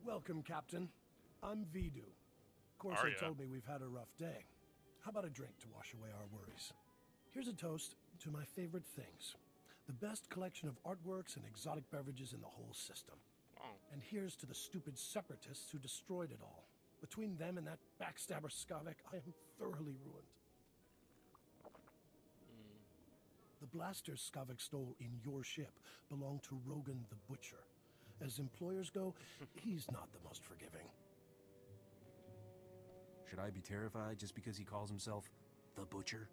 Welcome, Captain. I'm Vidu. Corso Arya. told me we've had a rough day. How about a drink to wash away our worries? Here's a toast to my favorite things. The best collection of artworks and exotic beverages in the whole system. Oh. And here's to the stupid separatists who destroyed it all. Between them and that backstabber Skavek, I am thoroughly ruined. The blasters Skavek stole in your ship belong to Rogan the Butcher. As employers go, he's not the most forgiving. Should I be terrified just because he calls himself the Butcher?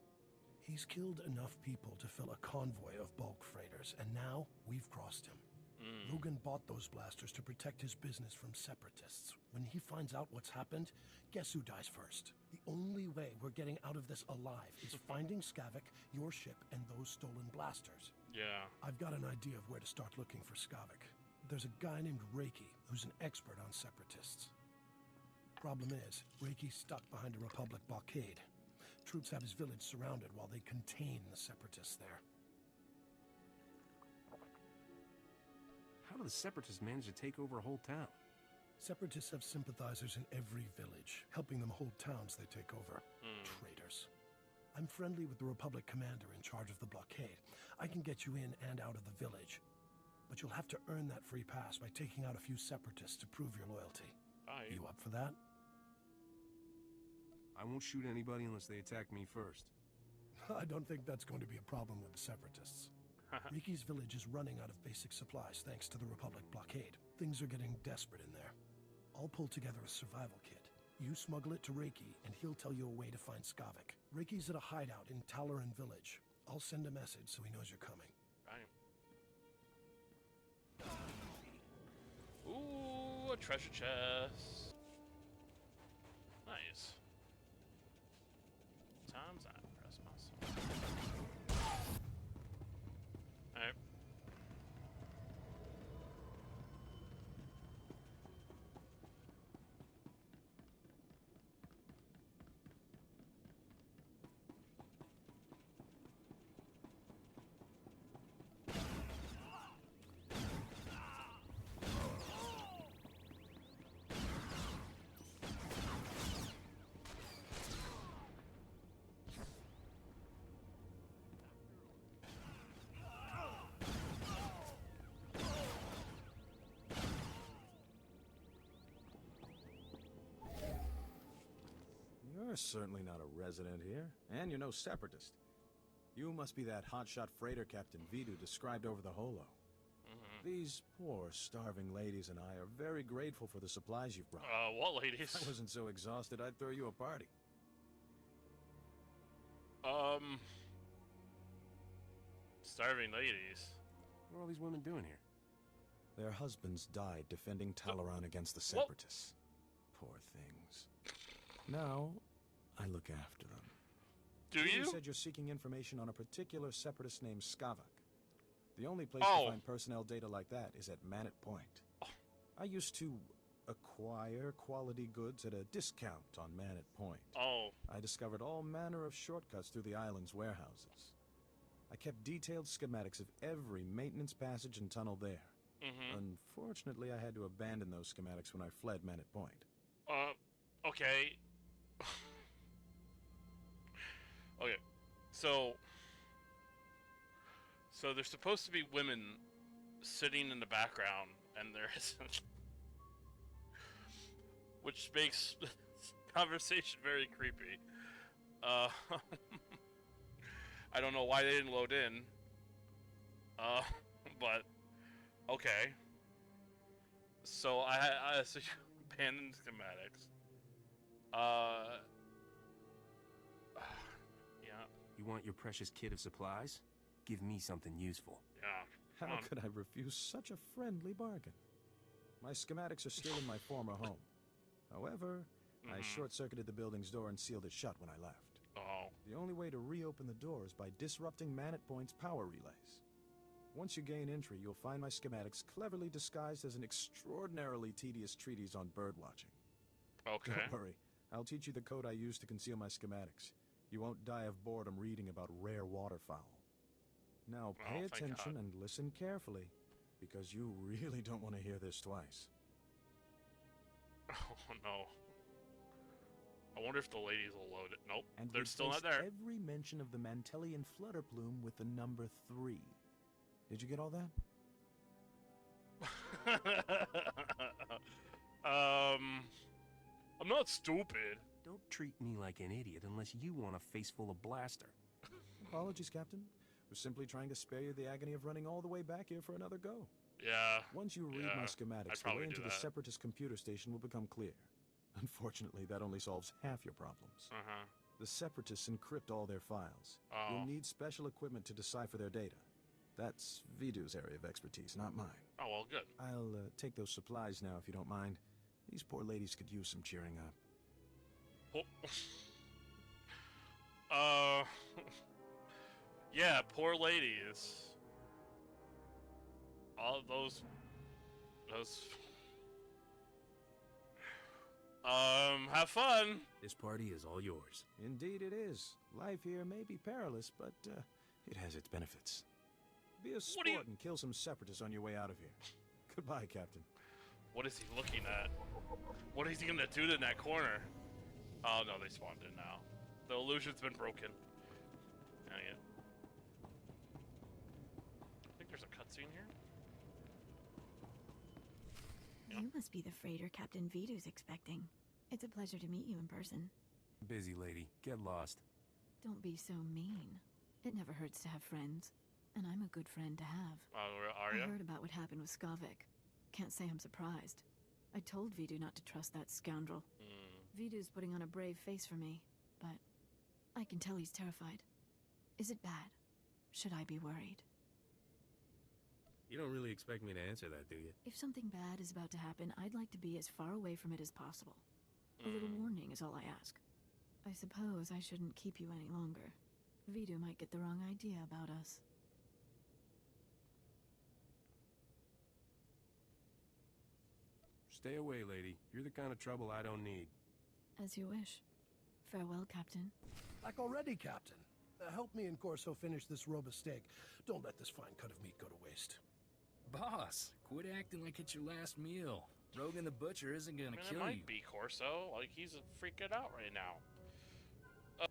He's killed enough people to fill a convoy of bulk freighters, and now we've crossed him. Rogan bought those blasters to protect his business from separatists. When he finds out what's happened, guess who dies first? The only way we're getting out of this alive is finding Skavek, your ship, and those stolen blasters. Yeah. I've got an idea of where to start looking for Skavek. There's a guy named Reiki who's an expert on separatists. Problem is, Reiki's stuck behind a Republic blockade. Troops have his village surrounded while they contain the separatists there. How do the Separatists manage to take over a whole town? Separatists have sympathizers in every village, helping them hold towns they take over. Traitors. I'm friendly with the Republic commander in charge of the blockade. I can get you in and out of the village. But you'll have to earn that free pass by taking out a few separatists to prove your loyalty. Aye. You up for that? I won't shoot anybody unless they attack me first. I don't think that's going to be a problem with the separatists. Reiki's village is running out of basic supplies thanks to the Republic blockade. Things are getting desperate in there. I'll pull together a survival kit. You smuggle it to Reiki, and he'll tell you a way to find Skavek. Reiki's at a hideout in Talaran village. I'll send a message so he knows you're coming. Aye. Ooh, a treasure chest. Nice. Times I press myself. Alright. You're certainly not a resident here, and you're no separatist. You must be that hotshot freighter Captain Vidu described over the holo. These poor, starving ladies and I are very grateful for the supplies you've brought. What If I ladies? wasn't so exhausted, I'd throw you a party. Starving ladies. What are all these women doing here? Their husbands died defending Talaran against the separatists. Poor things. Now, I look after them. Do You you? said you're seeking information on a particular separatist named Skavek. The only place Oh. to find personnel data like that is at Manet Point. I used to acquire quality goods at a discount on Manet Point. Oh. I discovered all manner of shortcuts through the island's warehouses. I kept detailed schematics of every maintenance passage and tunnel there. Unfortunately, I had to abandon those schematics when I fled Manet Point. Okay. Okay. So there's supposed to be women sitting in the background, and there isn't. Which makes conversation very creepy. I don't know why they didn't load in. But okay. So I so you abandoned schematics. Yeah. You want your precious kit of supplies? Give me something useful. Yeah. Come How on. could I refuse such a friendly bargain? My schematics are still in my former home. However, I short-circuited the building's door and sealed it shut when I left. Oh. The only way to reopen the door is by disrupting Manet Point's power relays. Once you gain entry, you'll find my schematics cleverly disguised as an extraordinarily tedious treatise on birdwatching. Okay. Don't worry, I'll teach you the code I use to conceal my schematics. You won't die of boredom reading about rare waterfowl. Now pay thank attention God. and listen carefully, because you really don't want to hear this twice. Oh no. I wonder if the ladies will load it. Nope, And they're still not there. every mention of the Mantellian Flutterplume with the number 3. Did you get all that? I'm not stupid. Don't treat me like an idiot unless you want a face full of blaster. Apologies, Captain. We're simply trying to spare you the agony of running all the way back here for another go. Yeah. Once you read Yeah, my I'd schematics, the probably way do into the that. Separatist computer station will become clear. Unfortunately, that only solves half your problems. Uh-huh. The Separatists encrypt all their files. Oh. You'll need special equipment to decipher their data. That's Vidu's area of expertise, not mine. Oh, well, good. I'll take those supplies now, if you don't mind. These poor ladies could use some cheering up. Yeah, poor ladies. All of those... have fun! This party is all yours. Indeed it is. Life here may be perilous, but it has its benefits. Be a sport and kill some Separatists on your way out of here. Goodbye, Captain. What is he looking at? What is he gonna do in that corner? Oh no, they spawned in now. The illusion's been broken. Dang it. I think there's a cutscene here. You must be the freighter Captain Vidu's expecting. It's a pleasure to meet you in person. Busy lady. Get lost. Don't be so mean. It never hurts to have friends. And I'm a good friend to have. Are I you? heard about what happened with Skavik. Can't say I'm surprised. I told Vidu not to trust that scoundrel. Vidu's putting on a brave face for me, but I can tell he's terrified. Is it bad? Should I be worried? You don't really expect me to answer that, do you? If something bad is about to happen, I'd like to be as far away from it as possible. A little warning is all I ask. I suppose I shouldn't keep you any longer. Vidu might get the wrong idea about us. Stay away, lady. You're the kind of trouble I don't need. As you wish. Farewell, Captain. Like already, Captain. Help me and Corso finish this robust steak. Don't let this fine cut of meat go to waste. Boss, quit acting like it's your last meal. Rogan the Butcher isn't gonna It kill might you. be Corso. Like, he's freaking out right now. I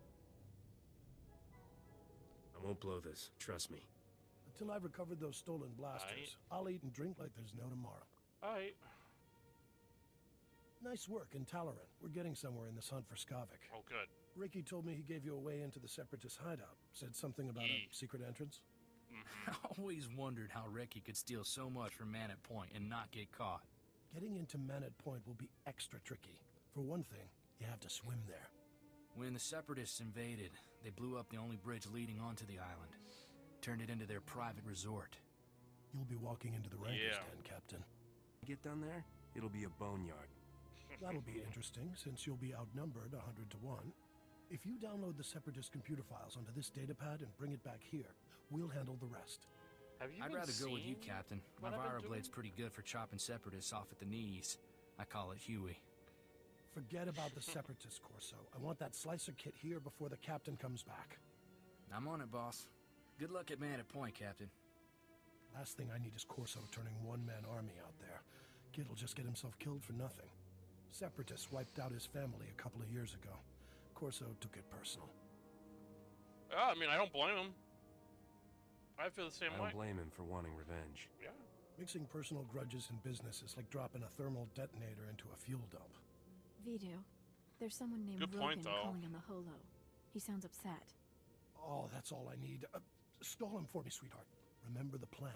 won't blow this. Trust me. Until I've recovered those stolen blasters, I'll eat and drink like there's no tomorrow. Alright. Nice work in Talaran. We're getting somewhere in this hunt for Skavik. Oh, good. Ricky told me he gave you a way into the Separatist hideout. Said something about a secret entrance. I always wondered how Reki could steal so much from Manet Point and not get caught. Getting into Manet Point will be extra tricky. For one thing, you have to swim there. When the Separatists invaded, they blew up the only bridge leading onto the island. Turned it into their private resort. You'll be walking into the Ranker's Yeah. Den, Captain. Get down there, it'll be a boneyard. That'll be interesting, since you'll be outnumbered 100 to 1. If you download the Separatist computer files onto this datapad and bring it back here, we'll handle the rest. Have you I'd been rather go with you, seeing Captain. My what I've been Viroblade's doing? pretty good for chopping Separatists off at the knees. I call it Huey. Forget about the Separatist, Corso. I want that slicer kit here before the Captain comes back. I'm on it, boss. Good luck at Manet Point, Captain. Last thing I need is Corso turning one-man army out there. Kid'll just get himself killed for nothing. Separatists wiped out his family a couple of years ago. Corso took it personal. Yeah, I mean, I don't blame him. I feel the same I way. don't blame him for wanting revenge. Yeah. Mixing personal grudges in business is like dropping a thermal detonator into a fuel dump. Vidu, there's someone named Good point, Rogan though. calling on the holo. He sounds upset. Oh, that's all I need. Stall him for me, sweetheart. Remember the plan.